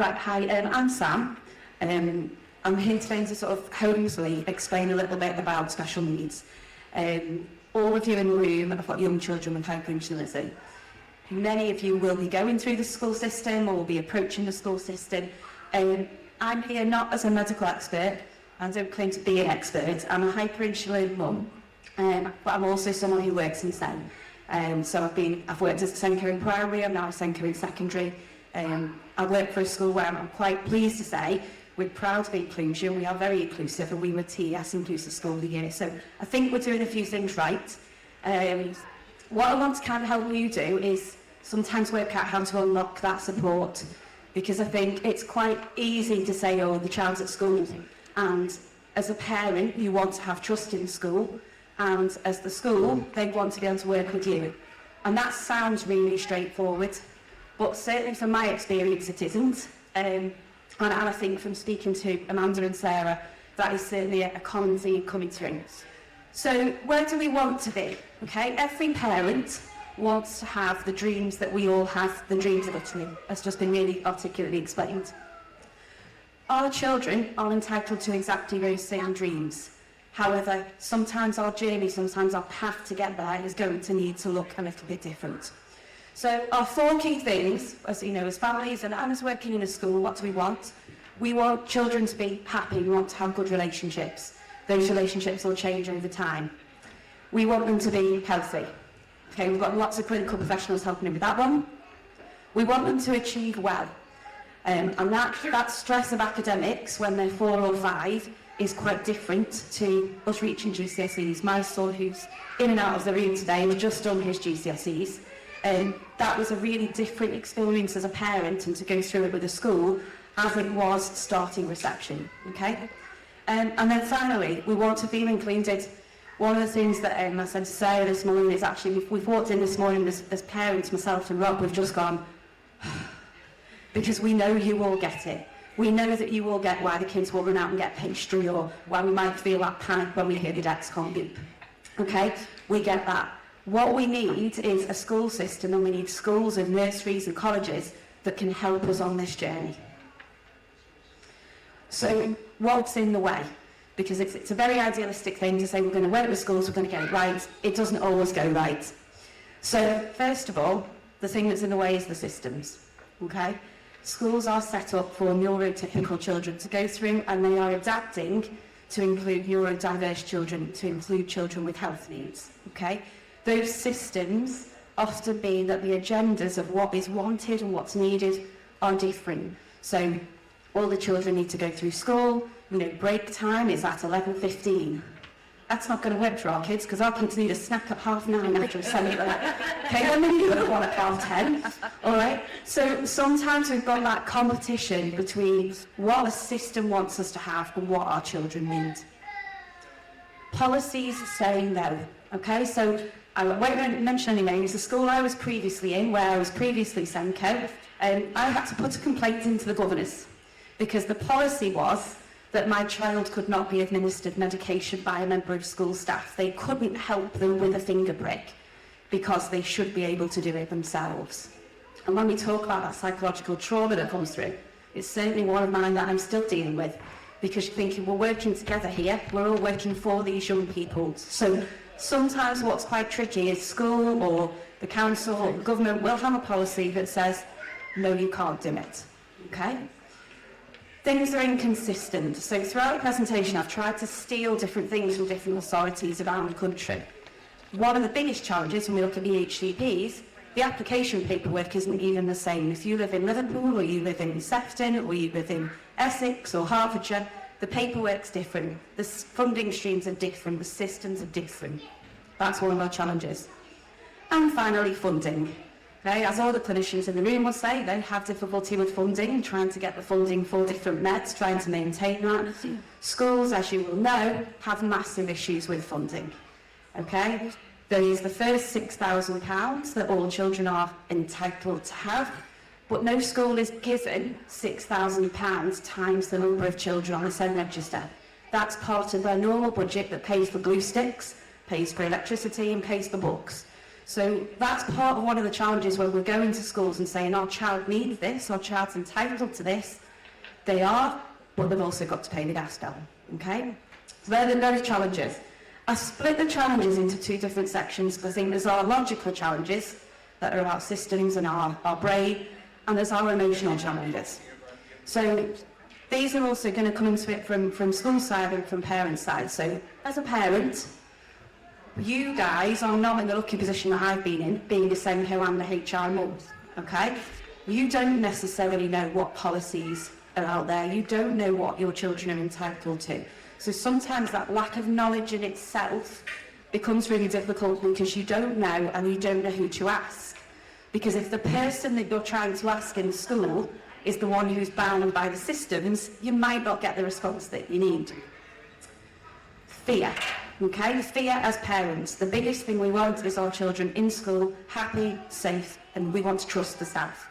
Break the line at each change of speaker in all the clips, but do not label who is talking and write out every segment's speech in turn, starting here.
Right, hi, I'm Sam. I'm here today to sort of hopefully explain a little bit about special needs. All of you in the room have got young children with hyperinsulinism. Many of you will be going through the school system or will be approaching the school system. I'm here not as a medical expert, I don't claim to be an expert. I'm a hyperinsulin mum, but I'm also someone who works in SEN. So I've worked as a SENCo in primary, I'm now a SENCo in secondary. I work for a school where I'm quite pleased to say we're proud to be inclusion, we are very inclusive, and we were TES Inclusive School of the Year. So I think we're doing a few things right. What I want to kind of help you do is sometimes work out how to unlock that support, because I think it's quite easy to say, oh, the child's at school, and as a parent you want to have trust in school, and as the school they want to be able to work with you, and that sounds really straightforward, but certainly from my experience it isn't, and I think from speaking to Amanda and Sarah that is certainly a common theme coming through. So where do we want to be? Okay, every parent wants to have the dreams that we all have, the dreams of Italy, as just been really articulately explained. Our children are entitled to exactly those same dreams. However, sometimes our journey, sometimes our path to get there is going to need to look a little bit different. So our four key things, as you know, as families and as working in a school, what do we want? We want children to be happy, we want to have good relationships. Those relationships will change over time. We want them to be healthy. Okay, we've got lots of clinical professionals helping with that one. We want them to achieve well. And that stress of academics when they're 4 or 5 is quite different to us reaching GCSEs. My son, who's in and out of the room today, has just done his GCSEs. That was a really different experience as a parent and to go through it with the school as it was starting reception. Okay? And then finally, we want to feel included. One of the things that I said to Sarah this morning is actually, we've walked in this morning as parents, myself and Rob, we've just gone, because we know you all get it. We know that you all get why the kids will run out and get pastry, or why we might feel that panic when we hear the Dexcom beep. Okay? We get that. What we need is a school system, and we need schools and nurseries and colleges that can help us on this journey. So what's in the way? Because it's a very idealistic thing to say we're going to work with schools, we're going to get it right. It doesn't always go right. So first of all, the thing that's in the way is the systems. Okay? Schools are set up for neurotypical children to go through, and they are adapting to include neurodiverse children, to include children with health needs. Okay? Those systems often mean that the agendas of what is wanted and what's needed are different. So all the children need to go through school, break time is at 11:15. That's not going to work for our kids, because our kids need a snack at 9:30 after assembly. Okay, then they need one at 10:30. All right? So sometimes we've got that competition between what the system wants us to have and what our children need. Policies say no. Okay, so I won't mention any names. The school I was previously in, where I was previously SENCo, I had to put a complaint into the governors, because the policy was that my child could not be administered medication by a member of school staff. They couldn't help them with a finger prick, because they should be able to do it themselves. And when we talk about that psychological trauma that comes through, it's certainly one of mine that I'm still dealing with, because you're thinking, we're working together here, we're all working for these young people. So sometimes what's quite tricky is school or the council or the government will have a policy that says, no, you can't do it. Okay? Things are inconsistent. So throughout the presentation, I've tried to steal different things from different authorities around the country. One of the biggest challenges when we look at EHCPs, the application paperwork isn't even the same. If you live in Liverpool, or you live in Sefton, or you live in Essex or Hertfordshire, the paperwork's different, the funding streams are different, the systems are different. That's one of our challenges. And finally, funding. Okay, as all the clinicians in the room will say, they have difficulty with funding, trying to get the funding for different meds, trying to maintain that. Schools, as you will know, have massive issues with funding. Okay? There is the first £6,000 that all children are entitled to have, but no school is given £6,000 times the number of children on the SEN register. That's part of their normal budget that pays for glue sticks, pays for electricity and pays for books. So that's part of one of the challenges when we're going to schools and saying our child needs this, our child's entitled to this. They are, but they've also got to pay the gas bill, okay? So they're those challenges. I split the challenges into two different sections because I think there's our logical challenges that are about systems and our brain, and there's our emotional challenges. So these are also going to come into it from school side and from parent side. So as a parent, you guys are not in the lucky position that I've been in, being a SENCo and the HR mum, okay? You don't necessarily know what policies are out there. You don't know what your children are entitled to. So sometimes that lack of knowledge in itself becomes really difficult because you don't know and you don't know who to ask. Because if the person that you're trying to ask in school is the one who's bound by the systems, you might not get the response that you need. Fear. Okay, fear as parents. The biggest thing we want is our children in school, happy, safe, and we want to trust the staff.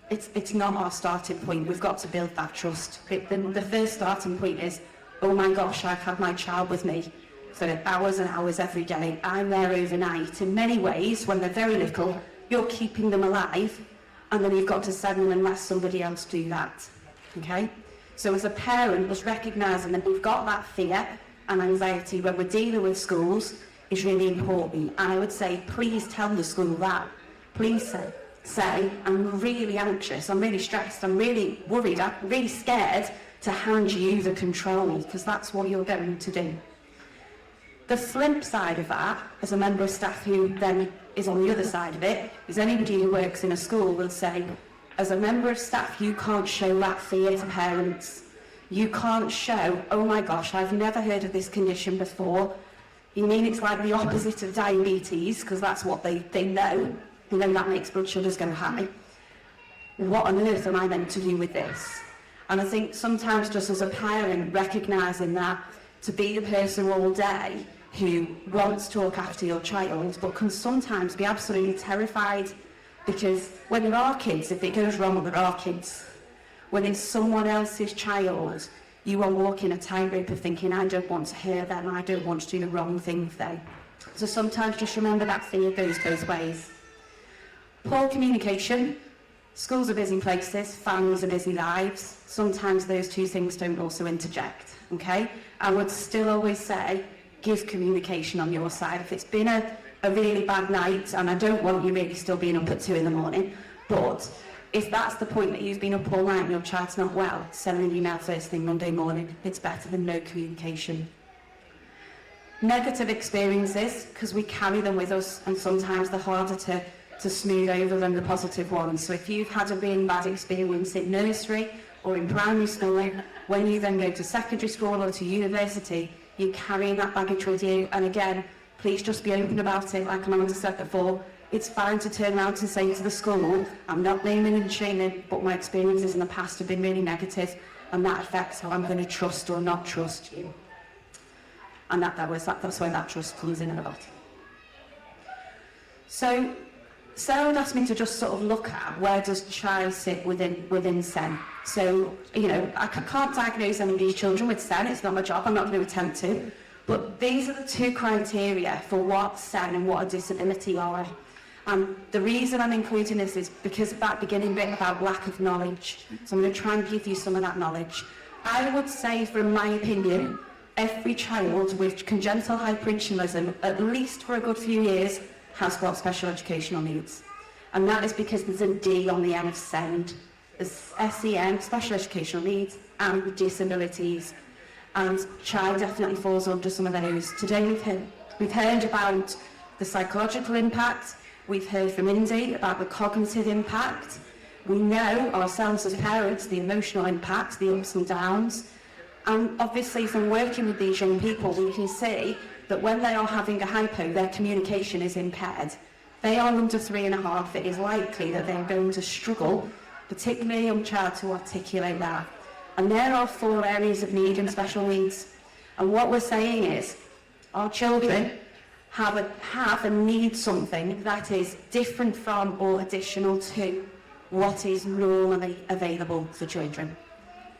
It's not our starting point. We've got to build that trust. The first starting point is, oh my gosh, I've had my child with me for hours and hours every day. I'm there overnight. In many ways, when they're very little, you're keeping them alive, and then you've got to send them and let somebody else do that. Okay? So as a parent, just recognising that we've got that fear and anxiety when we're dealing with schools is really important. And I would say, please tell the school that. Please say, I'm really anxious, I'm really stressed, I'm really worried, I'm really scared to hand you the control, because that's what you're going to do. The flip side of that, as a member of staff who then is on the other side of it, is anybody who works in a school will say, as a member of staff, you can't show that fear to parents. You can't show, oh my gosh, I've never heard of this condition before. You mean it's like the opposite of diabetes, because that's what they know, and then that makes blood sugars go high. What on earth am I meant to do with this? And I think sometimes just as a parent, recognising that to be the person all day who wants to look after your child, but can sometimes be absolutely terrified, because when there are kids, if it goes wrong, there are kids. When it's someone else's child, you are walking a tightrope of thinking, I don't want to hurt them, I don't want to do the wrong thing for them. So sometimes just remember that fear goes both ways. Poor communication. Schools are busy places, families are busy lives. Sometimes those two things don't also interject, okay? I would still always say, give communication on your side. If it's been a really bad night, and I don't want you really still being up at 2 a.m, but if that's the point that you've been up all night and your child's not well, send an email first thing Monday morning. It's better than no communication. Negative experiences, because we carry them with us, and sometimes they're harder to smooth over than the positive ones. So if you've had a really bad experience in nursery or in primary school, when you then go to secondary school or to university, you're carrying that baggage with you. And again, please just be open about it. Like Amanda said before, it's fine to turn around and say to the school, I'm not naming and shaming, but my experiences in the past have been really negative, and that affects how I'm going to trust or not trust you. And that's where that trust comes in about. So Sarah asked me to just sort of look at where does child sit within SEN. So, I can't diagnose any of these children with SEN, it's not my job, I'm not going to attempt to. But these are the two criteria for what SEN and what a disability are. And the reason I'm including this is because of that beginning bit about lack of knowledge. So I'm going to try and give you some of that knowledge. I would say, from my opinion, every child with congenital hyperinsulinism, at least for a good few years, has got special educational needs. And that is because there's a D on the end of SEN. There's SEN, special educational needs, and disabilities. And child definitely falls under some of those. Today we've heard about the psychological impact. We've heard from Indy about the cognitive impact. We know ourselves as parents the emotional impact, the ups and downs. And obviously from working with these young people, we can see that when they are having a hypo, their communication is impaired. They are under 3.5, it is likely that they're going to struggle, particularly a young child, to articulate that. And there are 4 areas of need and special needs. And what we're saying is, our children have and need something that is different from or additional to what is normally available for children.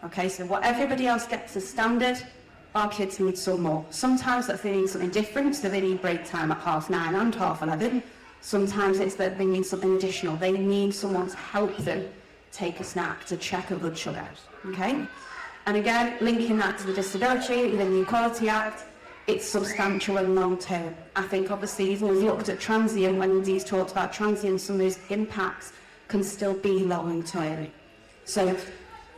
Okay, so what everybody else gets as standard, our kids need some more. Sometimes that they need something different, so they need break time at 9:30 and 11:30. Sometimes it's that they need something additional. They need someone to help them take a snack, to check a blood sugar, okay? And again, linking that to the disability within the Equality Act, it's substantial and long-term. I think obviously you've always looked at transient, when Dee's talked about transient, some of those impacts can still be long-term. So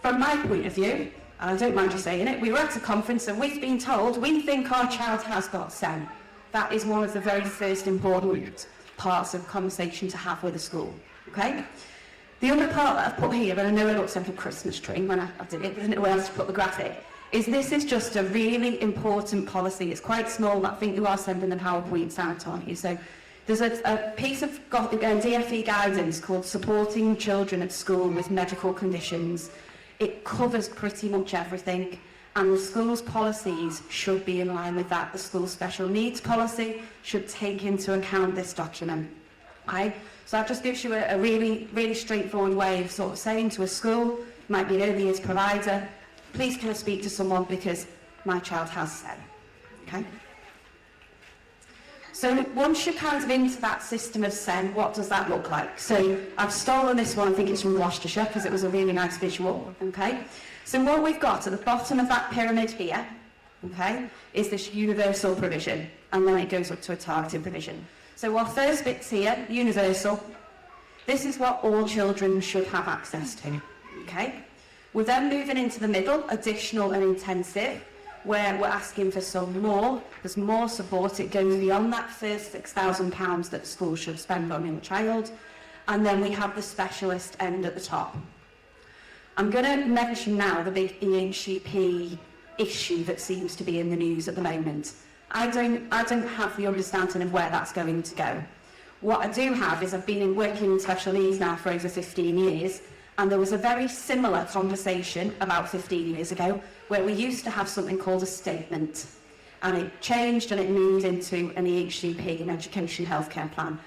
from my point of view, and I don't mind you saying it, we were at a conference and we've been told we think our child has got SEN. That is one of the very first important parts of conversation to have with a school, okay? The other part that I've put here, and I know it looks like a Christmas tree when I did it, didn't know where else to put the graphic, is this is just a really important policy. It's quite small, but I think you are sending the PowerPoints out, aren't you? So there's a piece of DFE guidance called Supporting Children at School with Medical Conditions. It covers pretty much everything, and the school's policies should be in line with that. The school's special needs policy should take into account this document. Okay? So that just gives you a really, really straightforward way of sort of saying to a school, might be an early years provider, please can I speak to someone because my child has SEN. Okay? So once you're kind of into that system of SEN, what does that look like? So I've stolen this one, I think it's from Gloucestershire, because it was a really nice visual, okay? So what we've got at the bottom of that pyramid here, okay, is this universal provision, and then it goes up to a targeted provision. So our first bit's here, universal. This is what all children should have access to, okay? We're then moving into the middle, additional and intensive, where we're asking for some more. There's more support. It goes beyond that first £6,000 that schools should spend on your child. And then we have the specialist end at the top. I'm going to mention now the big EHCP issue that seems to be in the news at the moment. I don't have the understanding of where that's going to go. What I do have is I've been working in special needs now for over 15 years, and there was a very similar conversation about 15 years ago where we used to have something called a statement, and it changed and it moved into an EHCP, an education healthcare plan.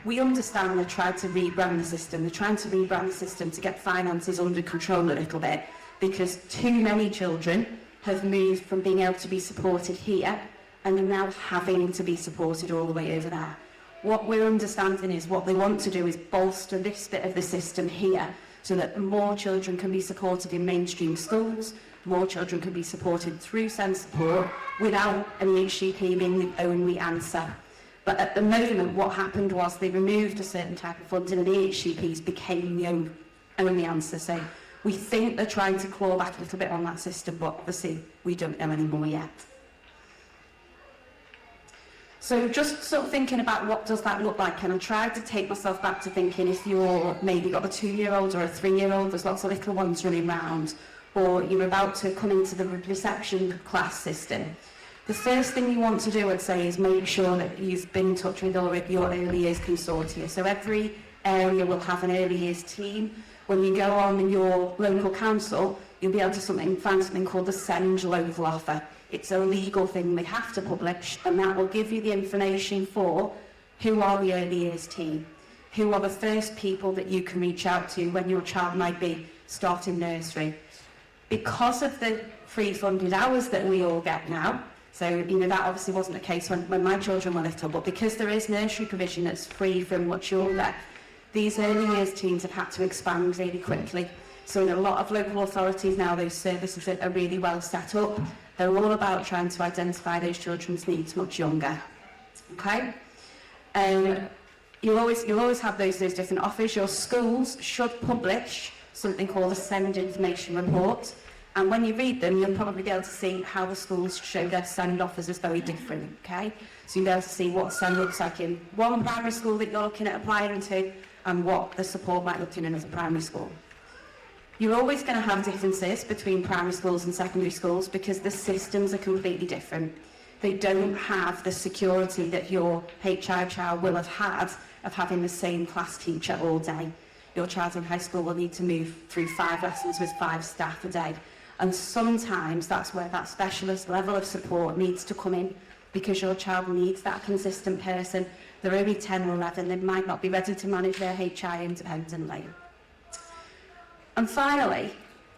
We understand they're trying to rebrand the system. They're trying to rebrand the system to get finances under control a little bit, because too many children have moved from being able to be supported here and are now having to be supported all the way over there. What we're understanding is what they want to do is bolster this bit of the system here so that more children can be supported in mainstream schools, more children can be supported through SEN support without an EHCP being the only answer. But at the moment, what happened was they removed a certain type of funding and the EHCPs became the only answer. So we think they're trying to claw back a little bit on that system, but obviously we don't know anymore yet. So just sort of thinking about what does that look like, and I tried to take myself back to thinking if you're maybe got a 2-year-old or a 3-year-old, there's lots of little ones running around, or you're about to come into the reception class system. The first thing you want to do, I'd say, is make sure that you've been in touch with your early years consortia. So every area will have an early years team. When you go on your local council, you'll be able to find something called the SEN local offer. It's a legal thing they have to publish, and that will give you the information for who are the early years team, who are the first people that you can reach out to when your child might be starting nursery. Because of the free funded hours that we all get now, so that obviously wasn't the case when my children were little, but because there is nursery provision that's free from much older, these early years teams have had to expand really quickly. So in a lot of local authorities now, those services are really well set up. They're all about trying to identify those children's needs much younger. Okay? You'll always have those different offers. Your schools should publish something called a SEND information report. And when you read them, you'll probably be able to see how the schools show their SEND offers as very different. Okay? So you'll be able to see what SEND looks like in one primary school that you're looking at applying to, and what the support might look in another primary school. You're always going to have differences between primary schools and secondary schools because the systems are completely different. They don't have the security that your HI child will have had of having the same class teacher all day. Your child in high school will need to move through 5 lessons with 5 staff a day. And sometimes that's where that specialist level of support needs to come in, because your child needs that consistent person. They're only 10 or 11, they might not be ready to manage their HI independently. And finally,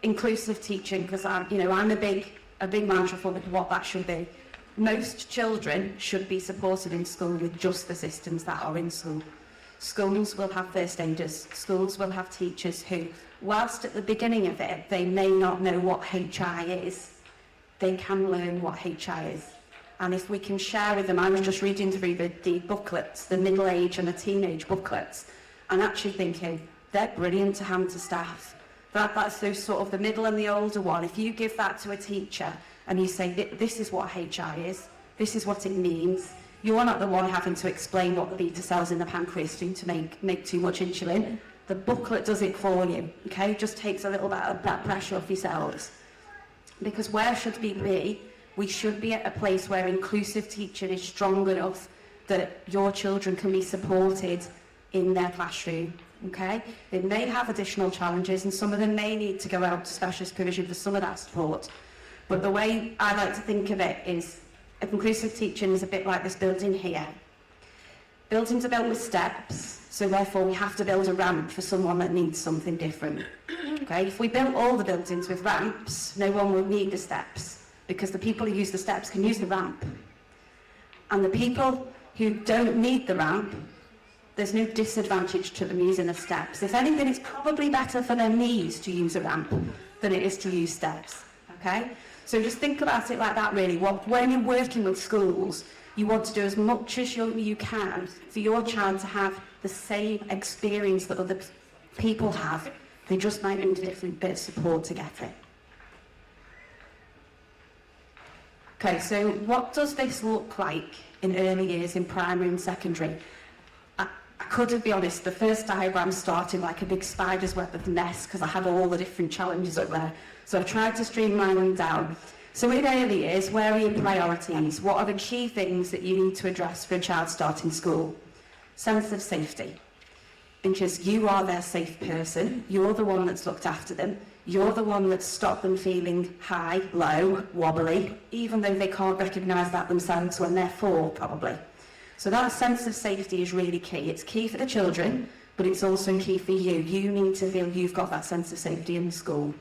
inclusive teaching, because I'm a big mantra for what that should be. Most children should be supported in school with just the systems that are in school. Schools will have first aiders, schools will have teachers who, whilst at the beginning of it, they may not know what HI is, they can learn what HI is. And if we can share with them, I was just reading through the booklets, the middle age and the teenage booklets, and actually thinking, they're brilliant to hand to staff. That's those sort of the middle and the older one. If you give that to a teacher and you say, this is what HI is, this is what it means, you're not the one having to explain what the beta cells in the pancreas do to make too much insulin. The booklet does it for you, okay? It just takes a little bit of that pressure off yourselves. Because where should we be? We should be at a place where inclusive teaching is strong enough that your children can be supported in their classroom, okay? They may have additional challenges and some of them may need to go out to specialist provision for some of that support. But the way I like to think of it is inclusive teaching is a bit like this building here. Buildings are built with steps, so therefore we have to build a ramp for someone that needs something different. Okay? If we built all the buildings with ramps, no one would need the steps, because the people who use the steps can use the ramp. And the people who don't need the ramp, there's no disadvantage to them using the steps. If anything, it's probably better for their knees to use a ramp than it is to use steps. Okay? So just think about it like that, really. When you're working with schools, you want to do as much as you can for your child to have the same experience that other people have. They just might need a different bit of support to get it. Okay, so what does this look like in early years in primary and secondary? I couldn't be honest, the first diagram started like a big spider's web of mess because I had all the different challenges up there. So I've tried to streamline them down. So in early years, where are your priorities? What are the key things that you need to address for a child starting school? Sense of safety. Because you are their safe person, you're the one that's looked after them, you're the one that's stopped them feeling high, low, wobbly, even though they can't recognise that themselves when they're 4, probably. So that sense of safety is really key. It's key for the children, but it's also key for you. You need to feel you've got that sense of safety in the school.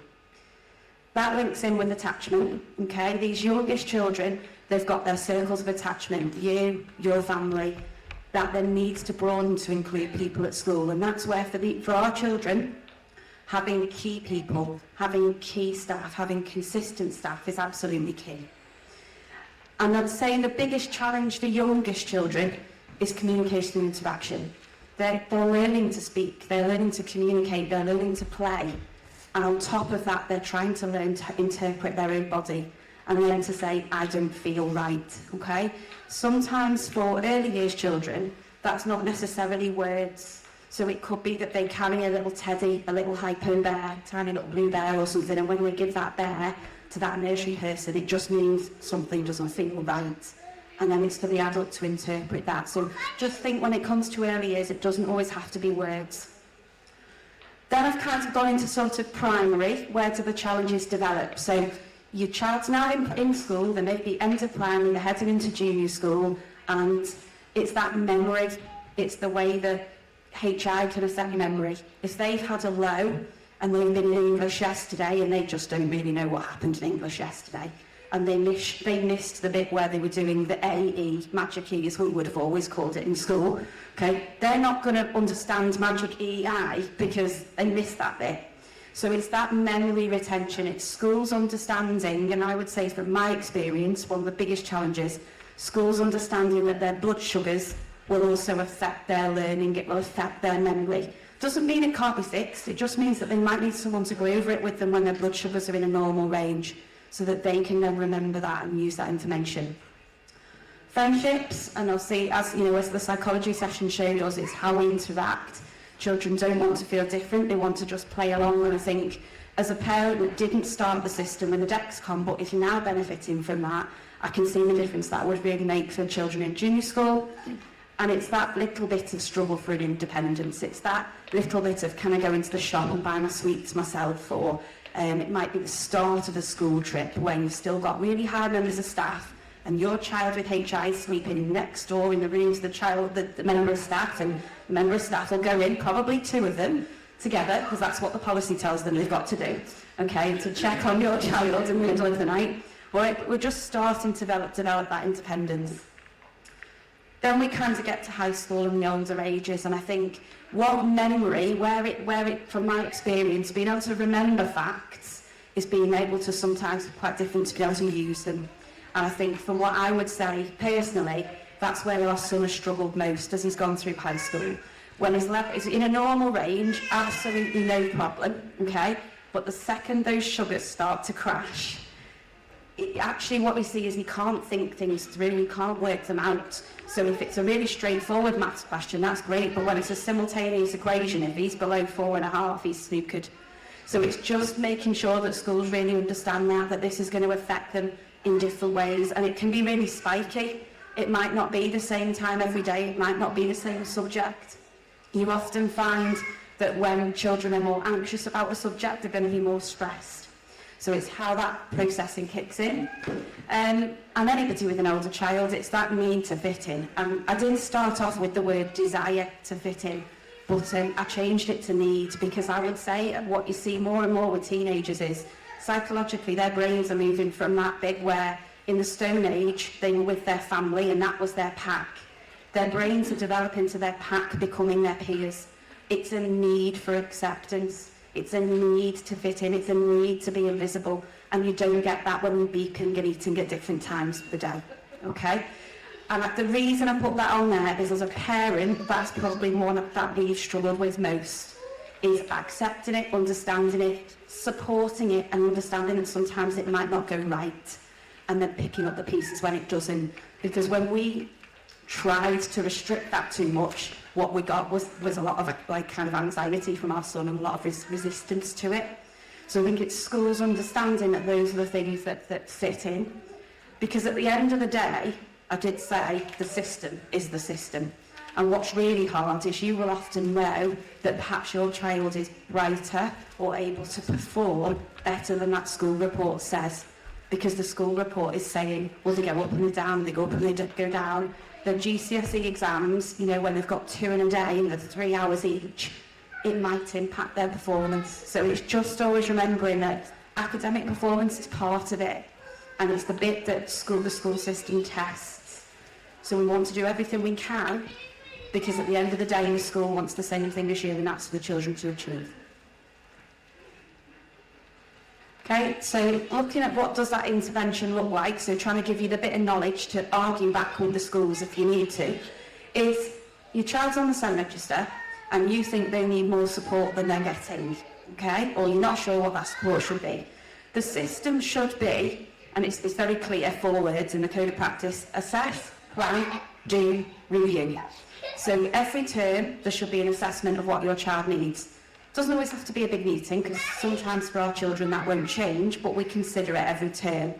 That links in with attachment, okay? These youngest children, they've got their circles of attachment, you, your family. That then needs to broaden to include people at school, and that's where for our children, having key people, having key staff, having consistent staff is absolutely key. And I'd say the biggest challenge for youngest children is communication and interaction. They're learning to speak, they're learning to communicate, they're learning to play, and on top of that they're trying to learn to interpret their own body and learn to say, I don't feel right, okay? Sometimes for early years children, that's not necessarily words. So it could be that they carry a little teddy, a little hypo bear, tiny little blue bear or something, and when we give that bear to that nursery person, it just means something doesn't feel right. And then it's for the adult to interpret that. So just think when it comes to early years, it doesn't always have to be words. Then I've kind of gone into sort of primary, where do the challenges develop? So your child's now in school, they may be end of primary, they're heading into junior school, and it's that memory, it's the way that HI can affect memory. If they've had a low and they've been in English yesterday and they just don't really know what happened in English yesterday, and they missed the bit where they were doing the AE, magic E is what we would have always called it in school, okay? They're not going to understand magic EI because they missed that bit. So it's that memory retention, it's schools understanding, and I would say from my experience, one of the biggest challenges, schools understanding that their blood sugars will also affect their learning, it will affect their memory. Doesn't mean it can't be fixed, it just means that they might need someone to go over it with them when their blood sugars are in a normal range, so that they can then remember that and use that information. Friendships, and I'll see, as you know, as the psychology session showed us, it's how we interact. Children don't want to feel different, they want to just play along, and I think as a parent that didn't start the system with the Dexcom, but if you're now benefiting from that, I can see the difference that would really make for children in junior school. And it's that little bit of struggle for independence. It's that little bit of, can I go into the shop and buy my sweets myself? Or it might be the start of a school trip when you've still got really high members of staff and your child with HI is sleeping next door in the room to the member of staff, and the member of staff will go in, probably 2 of them, together, because that's what the policy tells them they've got to do, okay, to check on your child in the middle of the night. But we're just starting to develop that independence. Then we kind of get to high school and the older ages, and I think what memory, where it, from my experience, being able to remember facts is being able to sometimes be quite different to be able to use them. And I think from what I would say personally, that's where our son has struggled most as he's gone through high school. When his level is in a normal range, absolutely no problem, okay? But the second those sugars start to crash, actually what we see is he can't think things through, he can't work them out. So if it's a really straightforward maths question, that's great, but when it's a simultaneous equation, if he's below 4.5, he's snookered. So it's just making sure that schools really understand that this is going to affect them in different ways, and it can be really spiky. It might not be the same time every day, it might not be the same subject. You often find that when children are more anxious about a subject, they're going to be more stressed. So it's how that processing kicks in. And anybody with an older child, it's that need to fit in. I didn't start off with the word desire to fit in, but I changed it to need, because I would say what you see more and more with teenagers is psychologically their brains are moving from that bit where in the Stone Age they were with their family and that was their pack. Their brains are developing to their pack becoming their peers. It's a need for acceptance. It's a need to fit in. It's a need to be invisible. And you don't get that when you beacon and eating at different times of the day. Okay? And the reason I put that on there is, as a parent, that's probably one that we've struggled with most, is accepting it, understanding it, supporting it, and understanding that sometimes it might not go right, and then picking up the pieces when it doesn't. Because when we tried to restrict that too much, what we got was a lot of kind of anxiety from our son and a lot of resistance to it. So I think it's schools understanding that those are the things that fit in. Because at the end of the day, I did say the system is the system. And what's really hard is you will often know that perhaps your child is brighter or able to perform better than that school report says. Because the school report is saying, well, they go up and they down, they go up and they go down. The GCSE exams, you know, when they've got 2 in a day and they're 3 hours each, it might impact their performance. So it's just always remembering that academic performance is part of it, and it's the bit that the school system tests. So we want to do everything we can, because at the end of the day, the school wants the same thing as you, and that's for the children to achieve. Okay, so looking at what does that intervention look like, so trying to give you the bit of knowledge to argue back with the schools if you need to, is your child's on the SEN register and you think they need more support than they're getting, okay, or you're not sure what that support should be. The system should be, and it's very clear, 4 words in the code of practice: assess, plan, do, review. So every term there should be an assessment of what your child needs. Doesn't always have to be a big meeting, because sometimes for our children that won't change, but we consider it every term.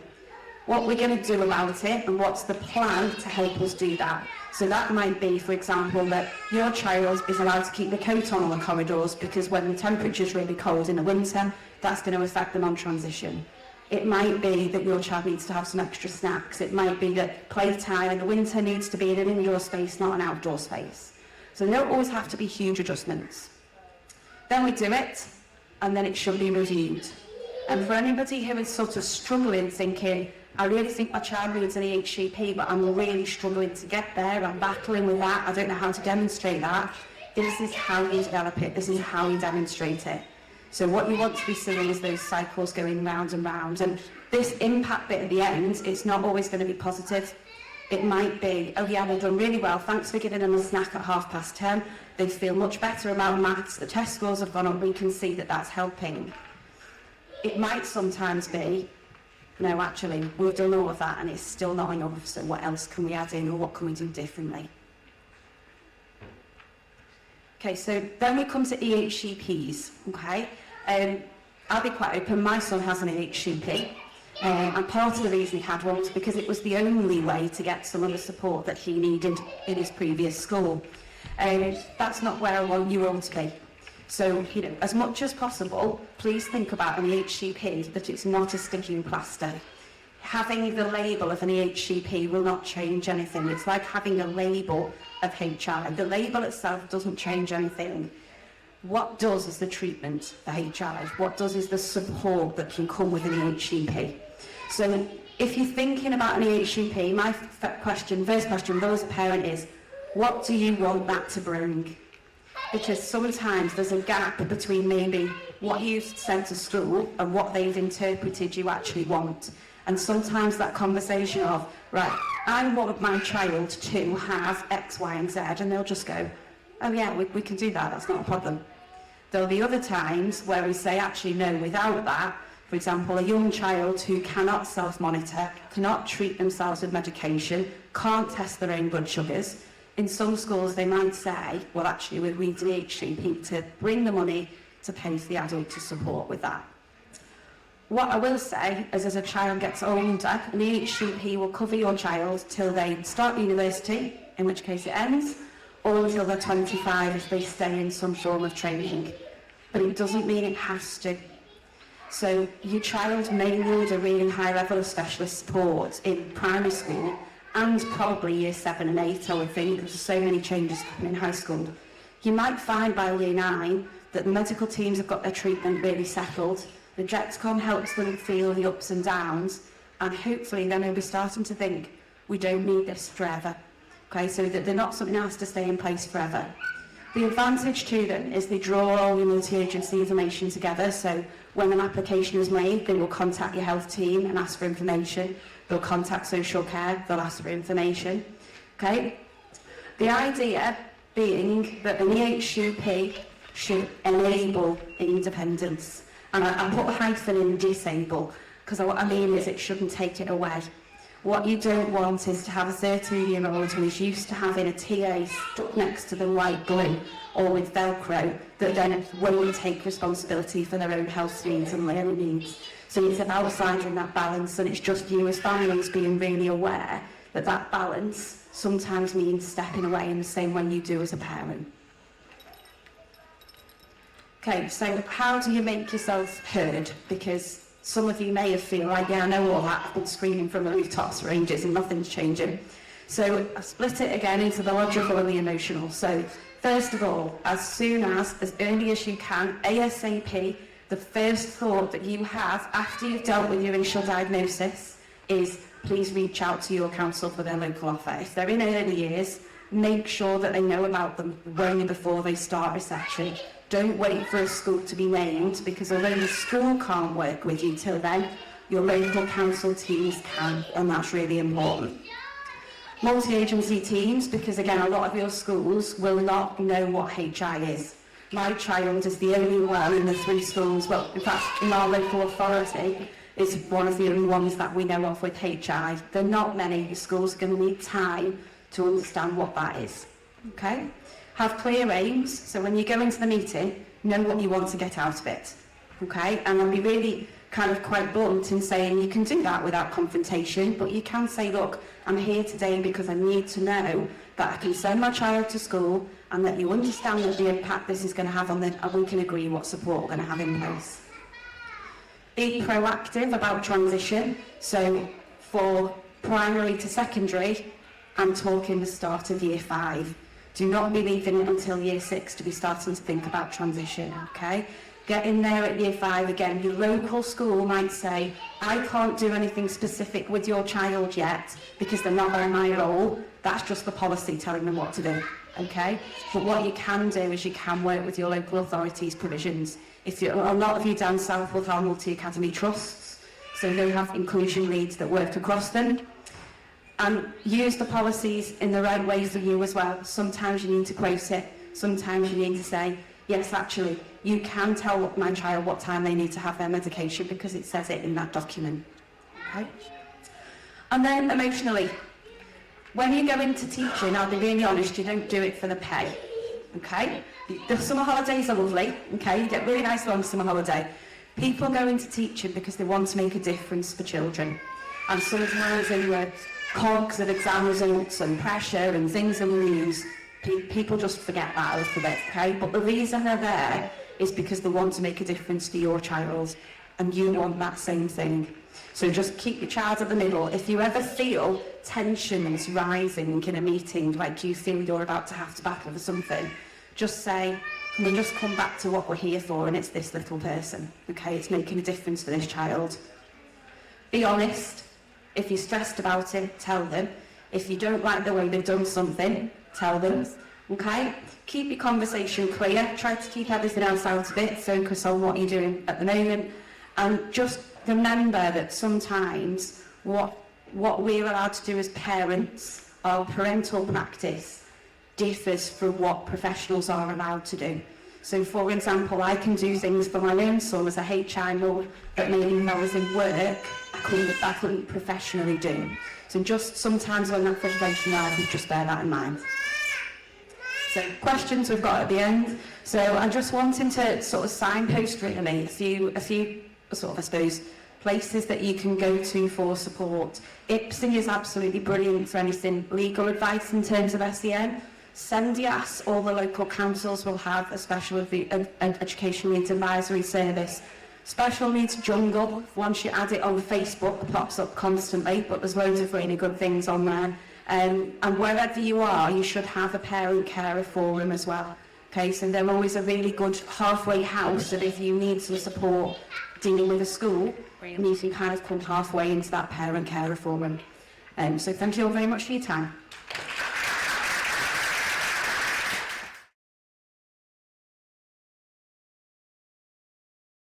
What we're going to do about it, and what's the plan to help us do that. So that might be, for example, that your child is allowed to keep the coat on the corridors, because when the temperature's really cold in the winter, that's going to affect them on transition. It might be that your child needs to have some extra snacks. It might be that playtime in the winter needs to be in an indoor space, not an outdoor space. So they don't always have to be huge adjustments. Then we do it, and then it should be reviewed. And for anybody who is sort of struggling, thinking, I really think my child needs an EHCP, but I'm really struggling to get there, I'm battling with that, I don't know how to demonstrate that, this is how you develop it, this is how you demonstrate it. So what you want to be seeing is those cycles going round and round. And this impact bit at the end, it's not always going to be positive. It might be, oh yeah, we've done really well, thanks for giving them a snack at 10:30. They feel much better about maths, the test scores have gone up, we can see that that's helping. It might sometimes be, no, actually, we've done all of that and it's still not enough, so what else can we add in, or what can we do differently? Okay, so then we come to EHCPs, okay? I'll be quite open, my son has an EHCP. And part of the reason he had one was because it was the only way to get some of the support that he needed in his previous school. That's not where I want you all to be. So, you know, as much as possible, please think about an EHCP, that it's not a sticking plaster. Having the label of an EHCP will not change anything. It's like having a label of HI. The label itself doesn't change anything. What does is the treatment for HI. What does is the support that can come with an EHCP. So If you're thinking about an EHCP, my first question, though, as a parent is, what do you want that to bring? Because sometimes there's a gap between maybe what you've sent to school and what they've interpreted you actually want. And sometimes that conversation of, right, I want my child to have X, Y, and Z, and they'll just go, oh yeah, we can do that, that's not a problem. There'll be other times where we say, actually, no, without that, for example, a young child who cannot self-monitor, cannot treat themselves with medication, can't test their own blood sugars. In some schools, they might say, well, actually, we need an EHCP to bring the money to pay for the adult to support with that. What I will say is, as a child gets older, an EHCP will cover your child till they start university, in which case it ends, or until they're 25 if they stay in some form of training. But it doesn't mean it has to. So your child may need a really high level of specialist support in primary school and probably year 7 and 8, I would think, because there's so many changes happening in high school. You might find by year 9 that the medical teams have got their treatment really settled. The DEXCOM helps them feel the ups and downs, and hopefully then they'll be starting to think, we don't need this forever. Okay, so that they're not something that has to stay in place forever. The advantage to them is they draw all your multi-agency information together, so when an application is made, they will contact your health team and ask for information. They'll contact social care, they'll ask for information. Okay? The idea being that an EHCP should enable independence. And I put a hyphen in disable, because what I mean is it shouldn't take it away. What you don't want is to have a 13-year-old who is used to having a TA stuck next to them like glue or with Velcro that then won't take responsibility for their own health needs and learning needs. So it's about finding that balance, and it's just you as families being really aware that that balance sometimes means stepping away in the same way you do as a parent. Okay, so how do you make yourself heard? Because some of you may have feel like, yeah, I know all that, I've been screaming from the rooftops for ages and nothing's changing. So I split it again into the logical and the emotional. So first of all, as early as you can, ASAP, the first thought that you have after you've dealt with your initial diagnosis is please reach out to your counsel for their local offer. If they're in early years, make sure that they know about them way before they start reception. Don't wait for a school to be named, because although the school can't work with you till then, your local council teams can, and that's really important. Multi-agency teams, because again, a lot of your schools will not know what HI is. My child is the only one in the 3 schools, well, in fact, in our local authority, is one of the only ones that we know of with HI. There are not many. Schools are going to need time to understand what that is. Okay? Have clear aims, so when you go into the meeting, know what you want to get out of it. Okay? And I'll be really kind of quite blunt in saying you can do that without confrontation, but you can say, look, I'm here today because I need to know that I can send my child to school and that you understand the impact this is going to have on them, and we can agree what support we're going to have in place. Be proactive about transition, so for primary to secondary, I'm talking the start of year 5. Do not be leaving it until year 6 to be starting to think about transition, okay? Get in there at year 5 again. Your local school might say, I can't do anything specific with your child yet because they're not on my role. That's just the policy telling them what to do, okay? But what you can do is you can work with your local authorities' provisions. A lot of you down south will have multi-academy trusts, so they have inclusion leads that work across them. And use the policies in the right ways for you as well. Sometimes you need to quote it. Sometimes you need to say, yes, actually, you can tell my child what time they need to have their medication because it says it in that document. Okay? And then emotionally, when you go into teaching, I'll be really honest, you don't do it for the pay. Okay? The summer holidays are lovely. Okay? You get really nice long summer holiday. People go into teaching because they want to make a difference for children. And sometimes in the cogs of exam results and pressure and things in the news, people just forget that a little bit, okay? But the reason they're there is because they want to make a difference for your child, and you want that same thing. So just keep your child at the middle. If you ever feel tensions rising in a meeting, like you feel you're about to have to battle for something, just say, can we just come back to what we're here for, and it's this little person, okay? It's making a difference for this child. Be honest. If you're stressed about it, tell them. If you don't like the way they've done something, tell them. Okay? Keep your conversation clear. Try to keep everything else out of it. Focus on what you're doing at the moment. And just remember that sometimes what we're allowed to do as parents, our parental practice, differs from what professionals are allowed to do. So, for example, I can do things for my own son as a HI mum that maybe when I was in work, I couldn't professionally do. So just sometimes when that frustration arises, just bear that in mind. So questions we've got at the end. So I'm just wanting to sort of signpost really a few sort of, I suppose, places that you can go to for support. IPSI is absolutely brilliant for anything legal advice in terms of SEN. SENDIAS, all the local councils will have a special education needs advisory service. Special Needs Jungle, once you add it on Facebook, pops up constantly, but there's loads of really good things on there. And wherever you are, you should have a parent carer forum as well. Okay, so they're always a really good halfway house that if you need some support dealing with a school, you can kind of come halfway into that parent carer forum. So thank you all very much for your time.